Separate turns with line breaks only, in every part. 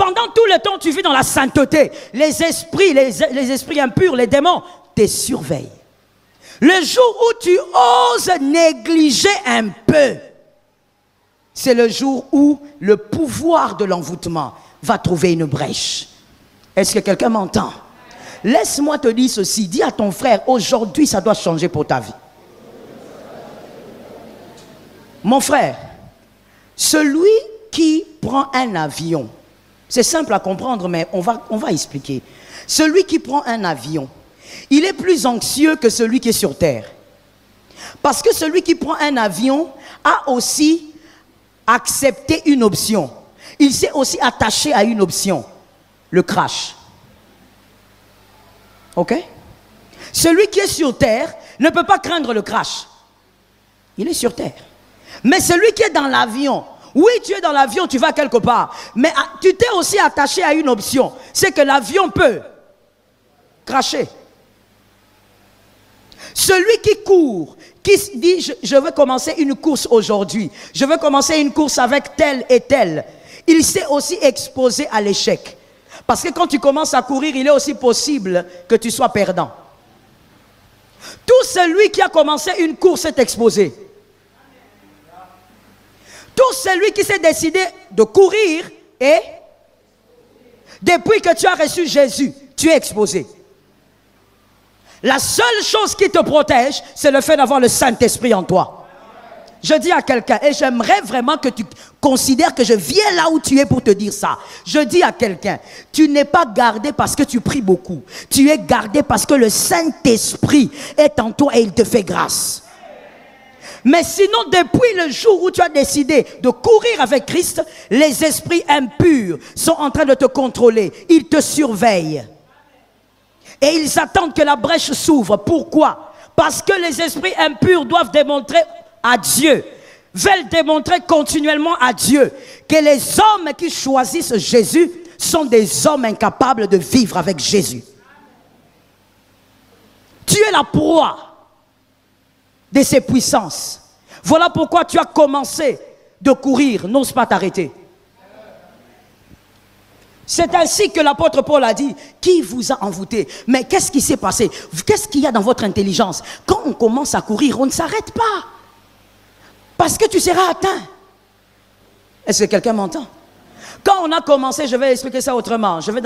Pendant tout le temps, tu vis dans la sainteté. Les esprits impurs, les démons, te surveillent. Le jour où tu oses négliger un peu, c'est le jour où le pouvoir de l'envoûtement va trouver une brèche. Est-ce que quelqu'un m'entend? Laisse-moi te dire ceci. Dis à ton frère, aujourd'hui, ça doit changer pour ta vie. Mon frère, celui qui prend un avion, c'est simple à comprendre, mais on va expliquer. Celui qui prend un avion, il est plus anxieux que celui qui est sur terre. Parce que celui qui prend un avion a aussi accepté une option. Il s'est aussi attaché à une option, le crash. Ok? Celui qui est sur terre ne peut pas craindre le crash. Il est sur terre. Mais celui qui est dans l'avion, oui, tu es dans l'avion, tu vas quelque part, mais tu t'es aussi attaché à une option, c'est que l'avion peut crasher. Celui qui court, qui dit je veux commencer une course aujourd'hui, je veux commencer une course avec tel et tel, il s'est aussi exposé à l'échec. Parce que quand tu commences à courir, il est aussi possible que tu sois perdant. Tout celui qui a commencé une course est exposé. Tout celui qui s'est décidé de courir est, depuis que tu as reçu Jésus, tu es exposé. La seule chose qui te protège, c'est le fait d'avoir le Saint-Esprit en toi. Je dis à quelqu'un, et j'aimerais vraiment que tu considères que je viens là où tu es pour te dire ça. Je dis à quelqu'un, tu n'es pas gardé parce que tu pries beaucoup. Tu es gardé parce que le Saint-Esprit est en toi et il te fait grâce. Mais sinon, depuis le jour où tu as décidé de courir avec Christ, les esprits impurs sont en train de te contrôler. Ils te surveillent. Et ils attendent que la brèche s'ouvre. Pourquoi? Parce que les esprits impurs doivent démontrer à Dieu, veulent démontrer continuellement à Dieu que les hommes qui choisissent Jésus sont des hommes incapables de vivre avec Jésus. Tu es la proie de ses puissances. Voilà pourquoi tu as commencé de courir, n'ose pas t'arrêter. C'est ainsi que l'apôtre Paul a dit, qui vous a envoûté? Mais qu'est-ce qui s'est passé? Qu'est-ce qu'il y a dans votre intelligence? Quand on commence à courir, on ne s'arrête pas. Parce que tu seras atteint. Est-ce que quelqu'un m'entend? Quand on a commencé, je vais expliquer ça autrement. Je vais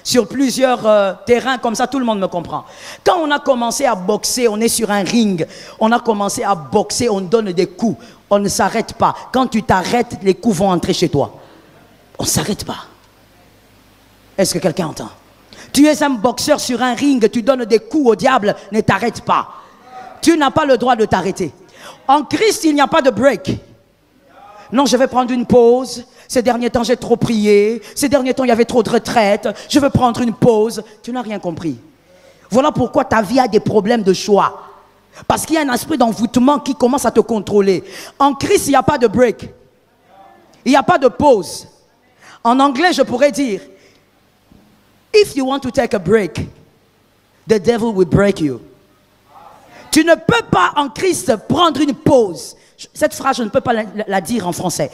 sur plusieurs terrains, comme ça tout le monde me comprend. Quand on a commencé à boxer, on est sur un ring. On a commencé à boxer, on donne des coups. On ne s'arrête pas. Quand tu t'arrêtes, les coups vont entrer chez toi. On ne s'arrête pas. Est-ce que quelqu'un entend? Tu es un boxeur sur un ring, tu donnes des coups au diable, ne t'arrête pas. Tu n'as pas le droit de t'arrêter. En Christ, il n'y a pas de break. Non, je vais prendre une pause. Ces derniers temps, j'ai trop prié. Ces derniers temps, il y avait trop de retraites. Je veux prendre une pause. Tu n'as rien compris. Voilà pourquoi ta vie a des problèmes de choix. Parce qu'il y a un esprit d'envoûtement qui commence à te contrôler. En Christ, il n'y a pas de break. Il n'y a pas de pause. En anglais, je pourrais dire, if you want to take a break, the devil will break you. Tu ne peux pas en Christ prendre une pause. Cette phrase, je ne peux pas la dire en français.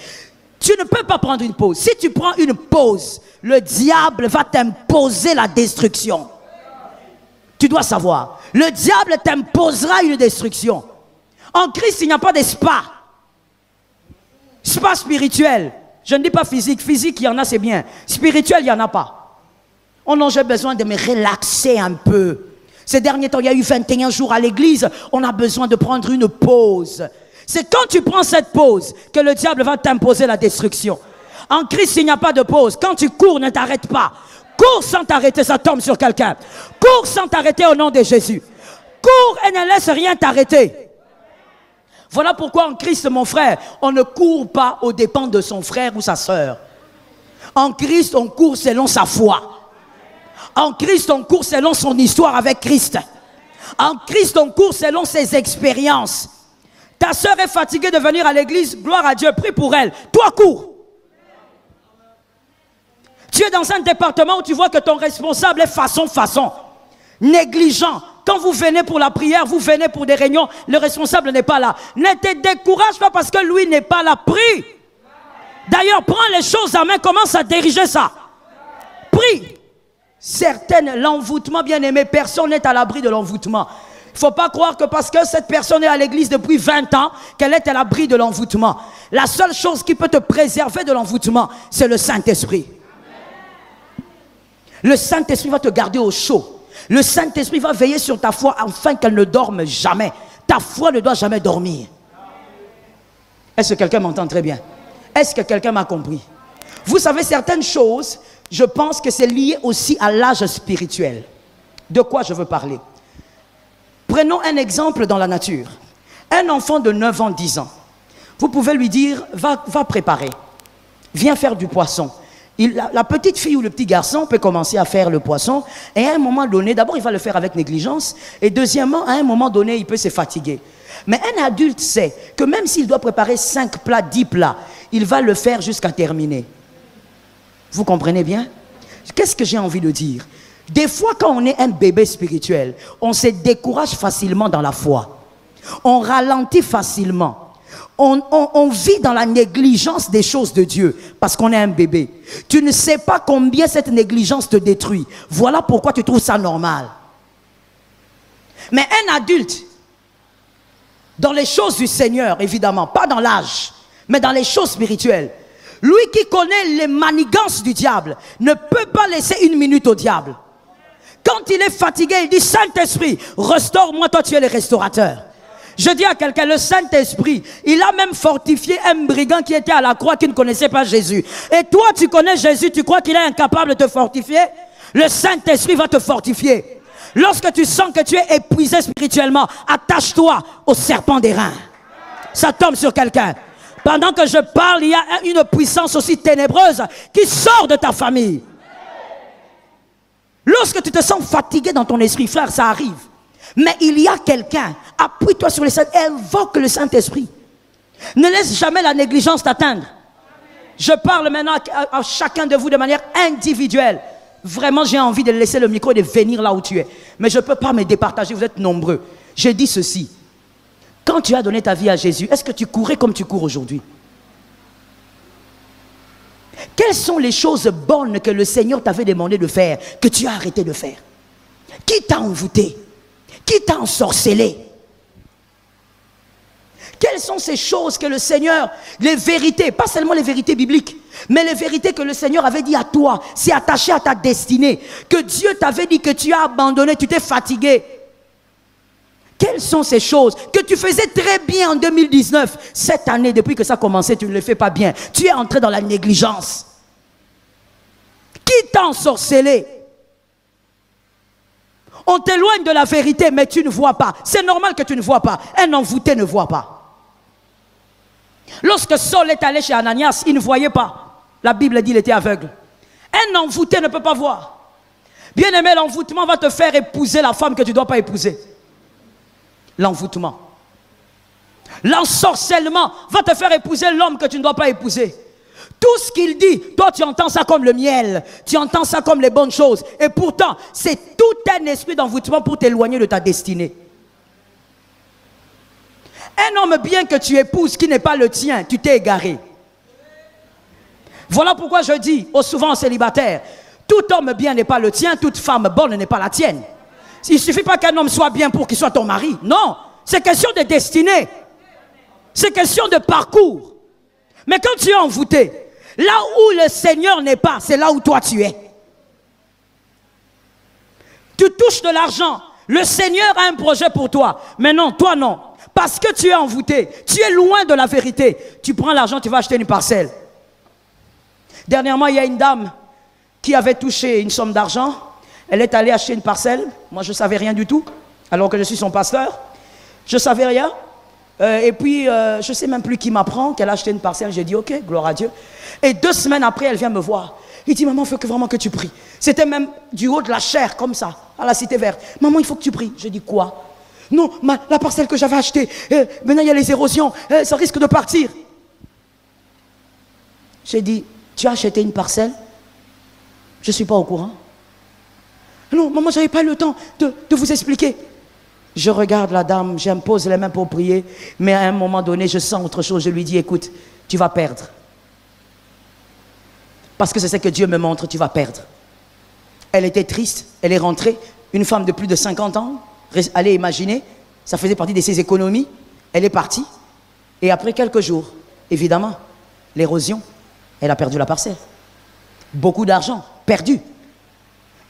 Tu ne peux pas prendre une pause. Si tu prends une pause, le diable va t'imposer la destruction. Tu dois savoir. Le diable t'imposera une destruction. En Christ, il n'y a pas de spa. Spa spirituel. Je ne dis pas physique. Physique, il y en a, c'est bien. Spirituel, il n'y en a pas. Oh non, j'ai besoin de me relaxer un peu. Ces derniers temps, il y a eu 21 jours à l'église. On a besoin de prendre une pause. C'est quand tu prends cette pause que le diable va t'imposer la destruction. En Christ, il n'y a pas de pause. Quand tu cours, ne t'arrête pas. Cours sans t'arrêter, ça tombe sur quelqu'un. Cours sans t'arrêter au nom de Jésus. Cours et ne laisse rien t'arrêter. Voilà pourquoi en Christ, mon frère, on ne court pas aux dépens de son frère ou sa sœur. En Christ, on court selon sa foi. En Christ, on court selon son histoire avec Christ. En Christ, on court selon ses expériences. Ta sœur est fatiguée de venir à l'église, gloire à Dieu, prie pour elle. Toi, cours. Tu es dans un département où tu vois que ton responsable est façon, négligent. Quand vous venez pour la prière, vous venez pour des réunions, le responsable n'est pas là. Ne te décourage pas parce que lui n'est pas là. Prie. D'ailleurs, prends les choses en main, commence à diriger ça. Saint-Esprit. Certaines, l'envoûtement, bien aimé, personne n'est à l'abri de l'envoûtement. Il ne faut pas croire que parce que cette personne est à l'église depuis 20 ans, qu'elle est à l'abri de l'envoûtement. La seule chose qui peut te préserver de l'envoûtement, c'est le Saint-Esprit. Le Saint-Esprit va te garder au chaud. Le Saint-Esprit va veiller sur ta foi afin qu'elle ne dorme jamais. Ta foi ne doit jamais dormir. Est-ce que quelqu'un m'entend très bien? Est-ce que quelqu'un m'a compris? Vous savez, certaines choses, je pense que c'est lié aussi à l'âge spirituel. De quoi je veux parler? Prenons un exemple dans la nature. Un enfant de 9 ans, 10 ans, vous pouvez lui dire, va préparer, viens faire du poisson. La petite fille ou le petit garçon peut commencer à faire le poisson et à un moment donné, d'abord il va le faire avec négligence et deuxièmement, à un moment donné, il peut se fatiguer. Mais un adulte sait que même s'il doit préparer 5 plats, 10 plats, il va le faire jusqu'à terminer. Vous comprenez bien? Qu'est-ce que j'ai envie de dire? Des fois, quand on est un bébé spirituel, on se décourage facilement dans la foi. On ralentit facilement. On vit dans la négligence des choses de Dieu parce qu'on est un bébé. Tu ne sais pas combien cette négligence te détruit. Voilà pourquoi tu trouves ça normal. Mais un adulte, dans les choses du Seigneur, évidemment, pas dans l'âge, mais dans les choses spirituelles, lui qui connaît les manigances du diable, ne peut pas laisser une minute au diable. Quand il est fatigué, il dit, Saint-Esprit, restaure-moi, toi tu es le restaurateur. Je dis à quelqu'un, le Saint-Esprit, il a même fortifié un brigand qui était à la croix, qui ne connaissait pas Jésus. Et toi, tu connais Jésus, tu crois qu'il est incapable de te fortifier? Le Saint-Esprit va te fortifier. Lorsque tu sens que tu es épuisé spirituellement, attache-toi au serpent des reins. Ça tombe sur quelqu'un. Pendant que je parle, il y a une puissance aussi ténébreuse qui sort de ta famille. Lorsque tu te sens fatigué dans ton esprit, frère, ça arrive. Mais il y a quelqu'un, appuie-toi sur le Saint-Esprit, invoque le Saint-Esprit. Ne laisse jamais la négligence t'atteindre. Je parle maintenant à chacun de vous de manière individuelle. Vraiment, j'ai envie de laisser le micro et de venir là où tu es. Mais je ne peux pas me départager, vous êtes nombreux. Je dis ceci. Quand tu as donné ta vie à Jésus, est-ce que tu courais comme tu cours aujourd'hui? Quelles sont les choses bonnes que le Seigneur t'avait demandé de faire, que tu as arrêté de faire? Qui t'a envoûté? Qui t'a ensorcelé? Quelles sont ces choses que le Seigneur, les vérités, pas seulement les vérités bibliques, mais les vérités que le Seigneur avait dit à toi, c'est attaché à ta destinée, que Dieu t'avait dit que tu as abandonné, tu t'es fatigué. Quelles sont ces choses que tu faisais très bien en 2019? Cette année, depuis que ça a commencé, tu ne le fais pas bien. Tu es entré dans la négligence. Qui t'a ensorcelé? On t'éloigne de la vérité, mais tu ne vois pas. C'est normal que tu ne vois pas. Un envoûté ne voit pas. Lorsque Saul est allé chez Ananias, il ne voyait pas. La Bible dit qu'il était aveugle. Un envoûté ne peut pas voir. Bien aimé, l'envoûtement va te faire épouser la femme que tu ne dois pas épouser. L'envoûtement. L'ensorcellement va te faire épouser l'homme que tu ne dois pas épouser. Tout ce qu'il dit, toi tu entends ça comme le miel, tu entends ça comme les bonnes choses. Et pourtant, c'est tout un esprit d'envoûtement pour t'éloigner de ta destinée. Un homme bien que tu épouses qui n'est pas le tien, tu t'es égaré. Voilà pourquoi je dis souvent aux célibataires, tout homme bien n'est pas le tien, toute femme bonne n'est pas la tienne. Il ne suffit pas qu'un homme soit bien pour qu'il soit ton mari. Non, c'est question de destinée. C'est question de parcours. Mais quand tu es envoûté, là où le Seigneur n'est pas, c'est là où toi tu es. Tu touches de l'argent. Le Seigneur a un projet pour toi. Mais non, toi non. Parce que tu es envoûté. Tu es loin de la vérité. Tu prends l'argent, tu vas acheter une parcelle. Dernièrement, il y a une dame qui avait touché une somme d'argent. Elle est allée acheter une parcelle. Moi, je ne savais rien du tout. Alors que je suis son pasteur. Je ne savais rien. Et puis, je ne sais même plus qui m'apprend qu'elle a acheté une parcelle. J'ai dit, ok, gloire à Dieu. Et 2 semaines après, elle vient me voir. Il dit, maman, il faut vraiment que tu pries. C'était même du haut de la chair, comme ça, à la Cité Verte. Maman, il faut que tu pries. Je dis, quoi? Non, la parcelle que j'avais achetée, maintenant il y a les érosions, ça risque de partir. J'ai dit, tu as acheté une parcelle? Je ne suis pas au courant. Non, maman, je n'avais pas le temps de vous expliquer. Je regarde la dame, j'impose les mains pour prier, mais à un moment donné, je sens autre chose. Je lui dis, écoute, tu vas perdre. Parce que c'est ce que Dieu me montre, tu vas perdre. Elle était triste, elle est rentrée, une femme de plus de 50 ans, allez imaginer, ça faisait partie de ses économies, elle est partie, et après quelques jours, évidemment, l'érosion, elle a perdu la parcelle. Beaucoup d'argent, perdu.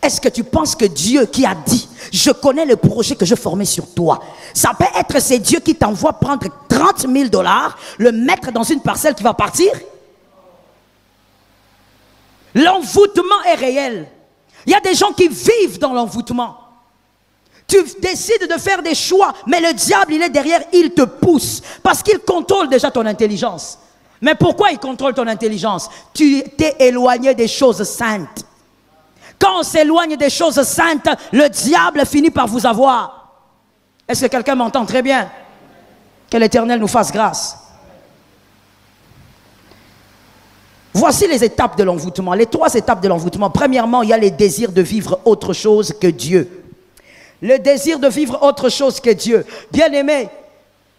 Est-ce que tu penses que Dieu qui a dit, je connais le projet que je formais sur toi, ça peut être c'est Dieu qui t'envoie prendre 30 000 $, le mettre dans une parcelle qui va partir? L'envoûtement est réel. Il y a des gens qui vivent dans l'envoûtement. Tu décides de faire des choix, mais le diable, il est derrière, il te pousse. Parce qu'il contrôle déjà ton intelligence. Mais pourquoi il contrôle ton intelligence? Tu t'es éloigné des choses saintes. Quand on s'éloigne des choses saintes, le diable finit par vous avoir. Est-ce que quelqu'un m'entend très bien? Que l'Éternel nous fasse grâce. Voici les étapes de l'envoûtement, les 3 étapes de l'envoûtement. Premièrement, il y a les désirs de vivre autre chose que Dieu. Le désir de vivre autre chose que Dieu. Bien-aimé,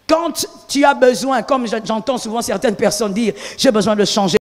quand tu as besoin, comme j'entends souvent certaines personnes dire, j'ai besoin de changer